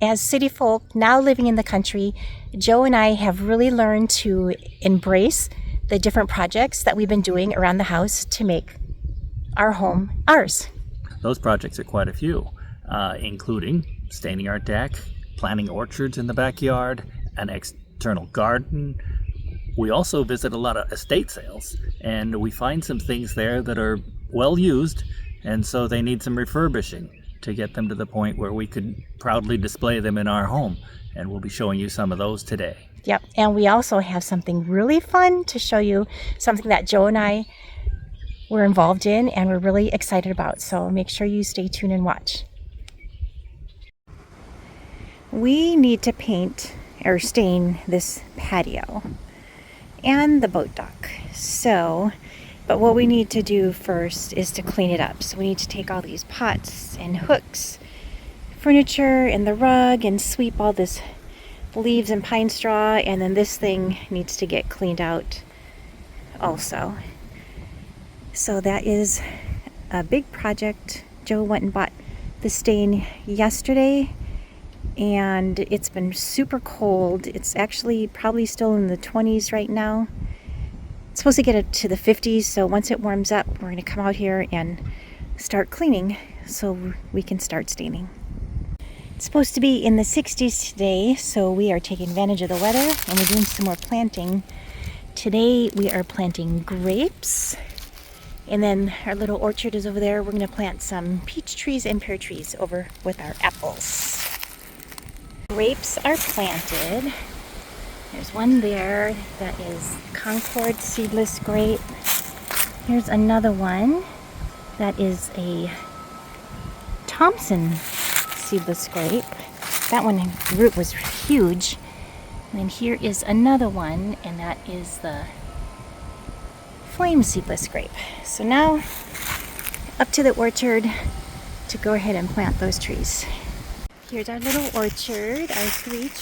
As city folk now living in the country, Joe and I have really learned to embrace the different projects that we've been doing around the house to make our home ours. Those projects are quite a few, including staining our deck, planting orchards in the backyard, an external garden. We also visit a lot of estate sales, and we find some things there that are well used, and so they need some refurbishing to get them to the point where we could proudly display them in our home. And we'll be showing you some of those today. Yep, and we also have something really fun to show you, something that Joe and I were involved in and we're really excited about. So make sure you stay tuned and watch. We need to paint or stain this patio and the boat dock. But what we need to do first is to clean it up. So we need to take all these pots and hooks, furniture and the rug, and sweep all this leaves and pine straw, and then this thing needs to get cleaned out also. So that is a big project. Joe went and bought the stain yesterday, and it's been super cold. It's actually probably still in the 20s right now. It's supposed to get it to the 50s, so once it warms up, we're going to come out here and start cleaning so we can start staining. It's supposed to be in the 60s today, so we are taking advantage of the weather and we're doing some more planting. Today we are planting grapes, and then our little orchard is over there. We're going to plant some peach trees and pear trees over with our apples. Grapes are planted. There's one there that is Concord seedless grape. Here's another one that is a Thompson seedless grape. That one root was huge. And then here is another one, and that is the Flame seedless grape. So now up to the orchard to go ahead and plant those trees. Here's our little orchard, our 3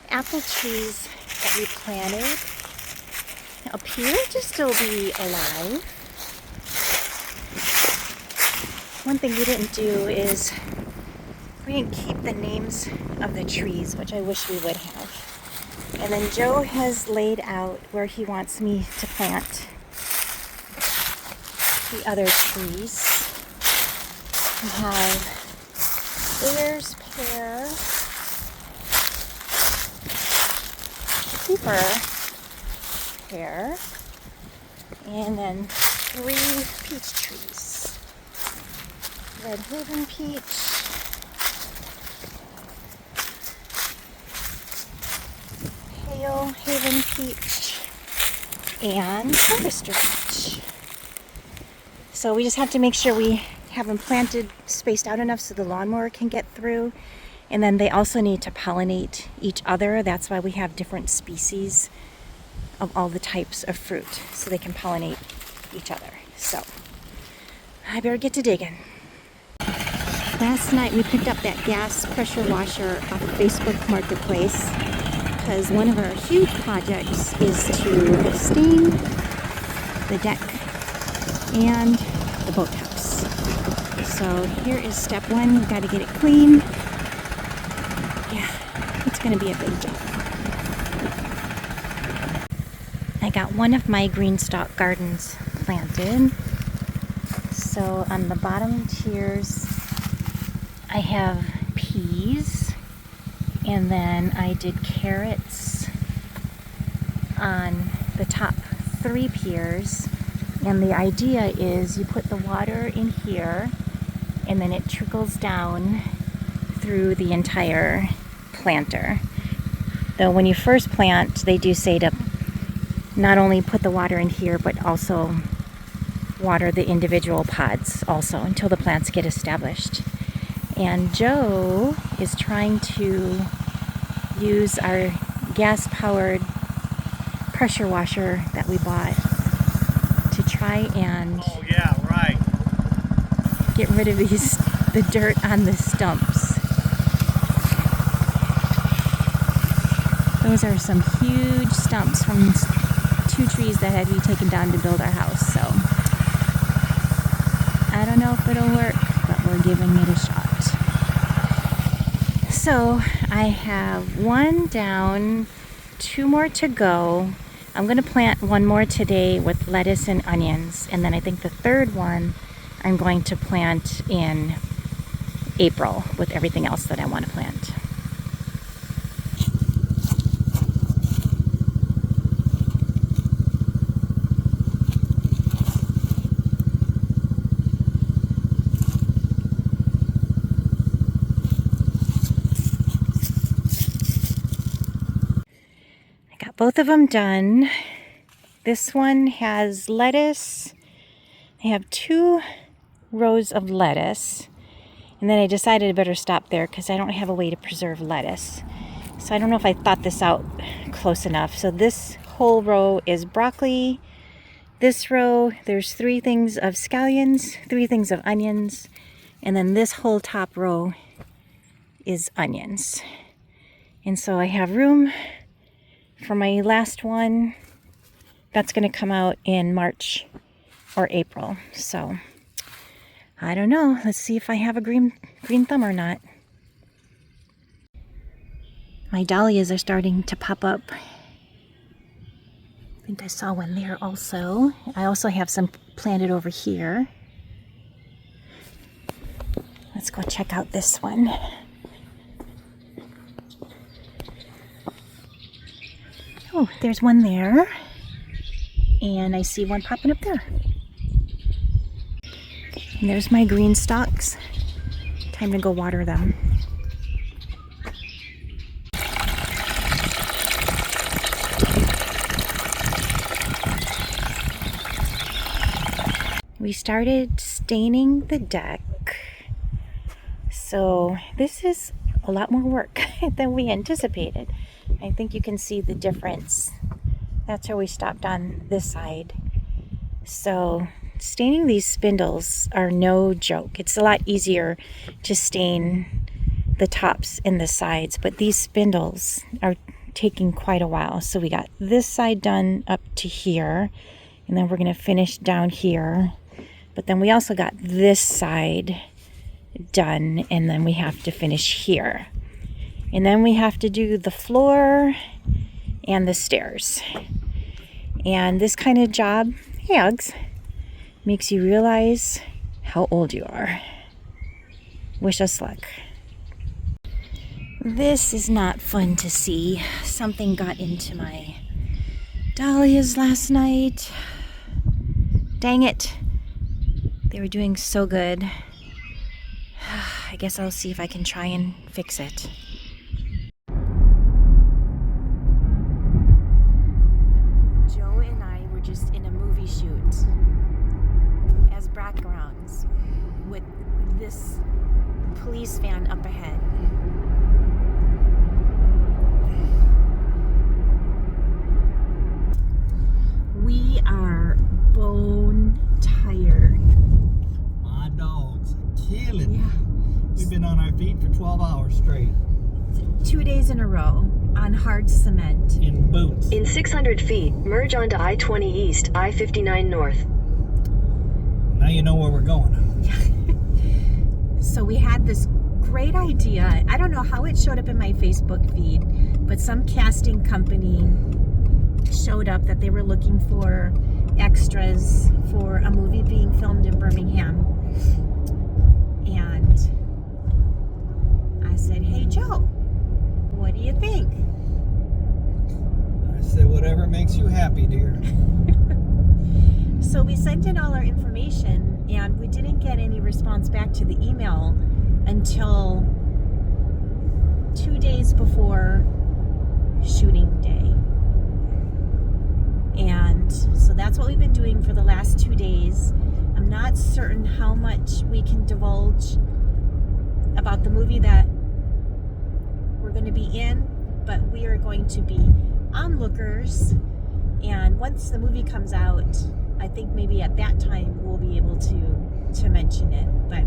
apple trees that we planted appear to still be alive. One thing we didn't do is we didn't keep the names of the trees, which I wish we would have. And then Joe has laid out where he wants me to plant the other trees. We have Ayers pear, Cooper pear, and then 3 peach trees. Red Haven peach, Pale Haven peach, and Harvester peach. So we just have to make sure we have them planted, spaced out enough so the lawnmower can get through. And then they also need to pollinate each other. That's why we have different species of all the types of fruit, so they can pollinate each other. So I better get to digging. Last night we picked up that gas pressure washer off Facebook Marketplace because one of our huge projects is to stain the deck and the boathouse. So here is step 1. We've got to get it clean. Yeah, it's going to be a big job. I got one of my Greenstalk gardens planted. So on the bottom tiers I have peas, and then I did carrots on the top 3 piers. And the idea is you put the water in here and then it trickles down through the entire planter. Though when you first plant, they do say to not only put the water in here, but also water the individual pods also until the plants get established. And Joe is trying to use our gas-powered pressure washer that we bought to try and get rid of the dirt on the stumps. Those are some huge stumps from 2 trees that had to be taken down to build our house. So I don't know if it'll work, but we're giving it a shot. So I have one down, two more to go. I'm gonna plant one more today with lettuce and onions, and then I think the third one I'm going to plant in April with everything else that I want to plant. I got both of them done. This one has lettuce. I have 2 rows of lettuce. And then I decided I better stop there because I don't have a way to preserve lettuce. So I don't know if I thought this out close enough. So this whole row is broccoli. This row, there's 3 things of scallions, 3 things of onions. And then this whole top row is onions. And so I have room for my last one. That's going to come out in March or April. So I don't know. Let's see if I have a green thumb or not. My dahlias are starting to pop up. I think I saw one there also. I also have some planted over here. Let's go check out this one. Oh, there's one there. And I see one popping up there. And there's my Greenstalks. Time to go water them. We started staining the deck. So this is a lot more work than we anticipated. I think you can see the difference. That's where we stopped on this side. So staining these spindles are no joke. It's a lot easier to stain the tops and the sides, but these spindles are taking quite a while. So we got this side done up to here, and then we're going to finish down here. But then we also got this side done, and then we have to finish here. And then we have to do the floor and the stairs. And this kind of job, hey Uggs, makes you realize how old you are. Wish us luck. This is not fun to see. Something got into my dahlias last night. Dang it. They were doing so good. I guess I'll see if I can try and fix it. Joe and I were just in a movie shoot as backgrounds with this police van up ahead. We are bone tired. My dogs are killing. Yeah. We've been on our feet for 12 hours straight. 2 days in a row on hard cement. In boots. In 600 feet, merge onto I-20 East, I-59 North. Now you know where we're going. So we had this great idea. I don't know how it showed up in my Facebook feed, but some casting company showed up that they were looking for extras for a movie being filmed in Birmingham. And I said, hey Joe, what do you think? I said, whatever makes you happy, dear. So we sent in all our information, and we didn't get any response back to the email until 2 days before shooting day. And so that's what we've been doing for the last 2 days. I'm not certain how much we can divulge about the movie that we're going to be in, but we are going to be onlookers. And once the movie comes out, I think maybe at that time we'll be able to mention it. But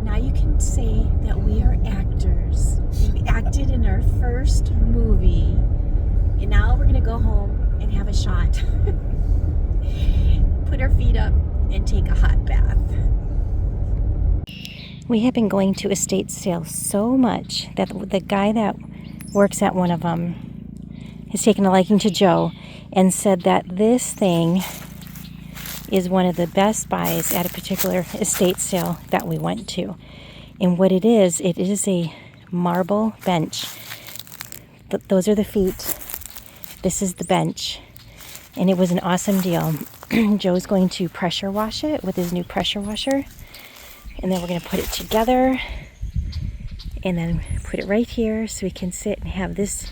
now you can say that we are actors. We acted in our first movie, and now we're gonna go home and have a shot. Put our feet up and take a hot bath. We have been going to estate sales so much that the guy that works at one of them has taken a liking to Joe and said that this thing is one of the best buys at a particular estate sale that we went to. And what it is a marble bench. Those are the feet. This is the bench. And it was an awesome deal. Joe's going to pressure wash it with his new pressure washer. And then we're going to put it together. And then put it right here so we can sit and have this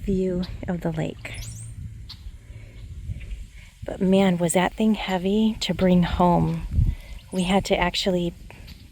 view of the lake. But man, was that thing heavy to bring home. We had to actually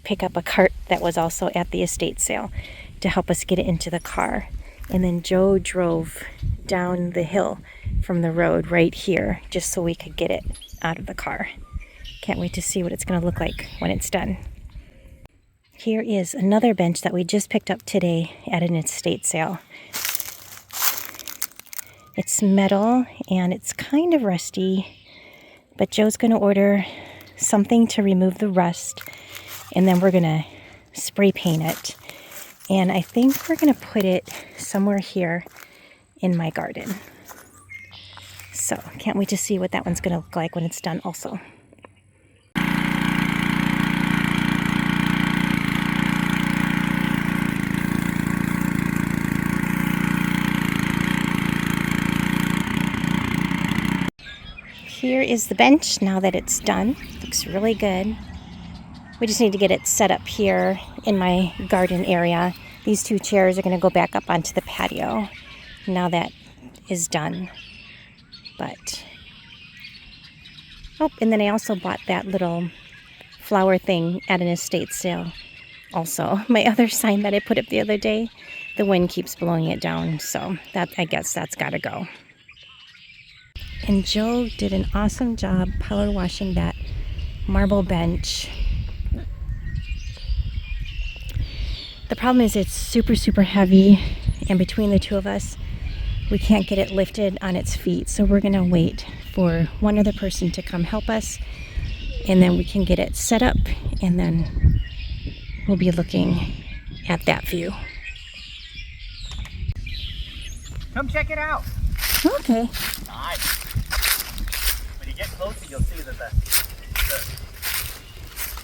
pick up a cart that was also at the estate sale to help us get it into the car. And then Joe drove down the hill from the road right here just so we could get it out of the car. Can't wait to see what it's going to look like when it's done. Here is another bench that we just picked up today at an estate sale. It's metal and it's kind of rusty, but Joe's going to order something to remove the rust, and then we're going to spray paint it. And I think we're going to put it somewhere here in my garden. So can't wait to see what that one's going to look like when it's done also. Here is the bench now that it's done. Looks really good. We just need to get it set up here in my garden area. These two chairs are going to go back up onto the patio now that is done. But, oh, and then I also bought that little flower thing at an estate sale also. My other sign that I put up the other day, the wind keeps blowing it down, so that, I guess that's got to go. And Joe did an awesome job power washing that marble bench. The problem is it's super, super heavy, and between the two of us, we can't get it lifted on its feet. So we're gonna wait for one other person to come help us, and then we can get it set up, and then we'll be looking at that view. Come check it out. Okay. Nice. When you get closer, you'll see that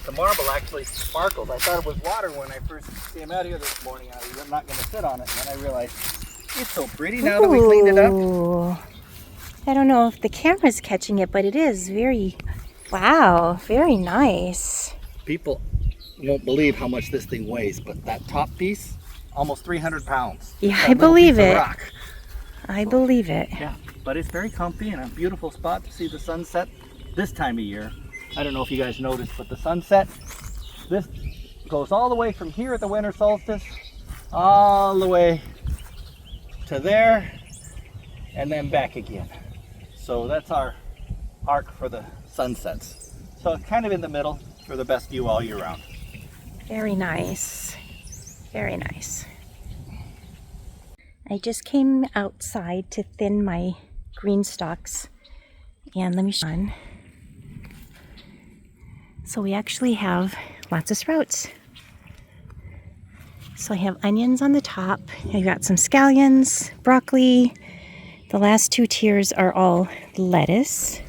the marble actually sparkles. I thought it was water when I first came out here this morning. I was not going to sit on it, and then I realized it's so pretty now that we cleaned it up. I don't know if the camera's catching it, but it is very, wow, very nice. People won't believe how much this thing weighs, but that top piece, almost 300 pounds. Yeah, I believe it. Rock. I believe it. Yeah, but it's very comfy and a beautiful spot to see the sunset this time of year. I don't know if you guys noticed, but the sunset, this goes all the way from here at the winter solstice, all the way to there, and then back again. So that's our arc for the sunsets. So it's kind of in the middle for the best view all year round. Very nice. Very nice. I just came outside to thin my Greenstalks, and let me show you. So we actually have lots of sprouts. So I have onions on the top. I've got some scallions, broccoli. The last two tiers are all lettuce.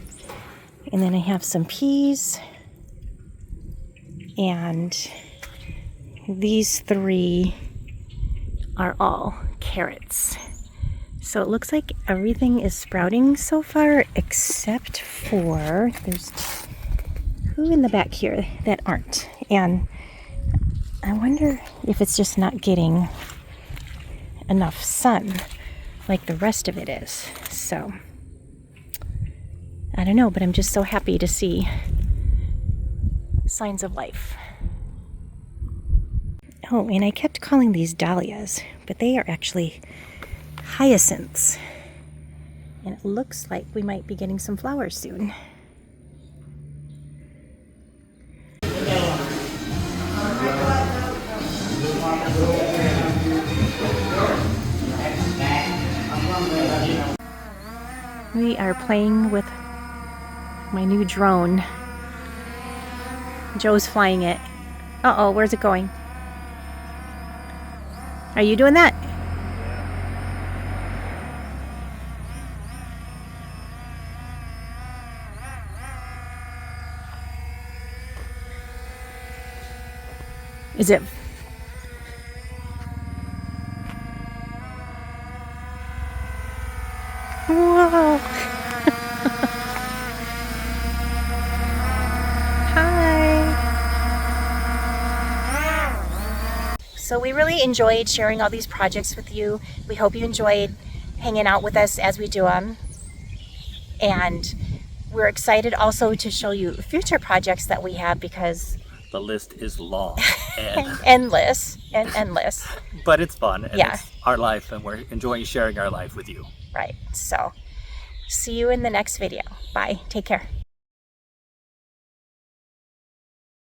And then I have some peas. And these three are all carrots. So it looks like everything is sprouting so far except for there's two in the back here that aren't. And I wonder if it's just not getting enough sun like the rest of it is. So I don't know, but I'm just so happy to see signs of life. Oh, and I kept calling these dahlias, but they are actually hyacinths. And it looks like we might be getting some flowers soon. We are playing with my new drone. Joe's flying it. Uh-oh, where's it going? Are you doing that? Is it? Whoa. Hi. So we really enjoyed sharing all these projects with you. We hope you enjoyed hanging out with us as we do them. And we're excited also to show you future projects that we have because the list is long and endless. But it's fun, and Yeah. it's our life, and we're enjoying sharing our life with you. Right. So see you in the next video. Bye. Take care.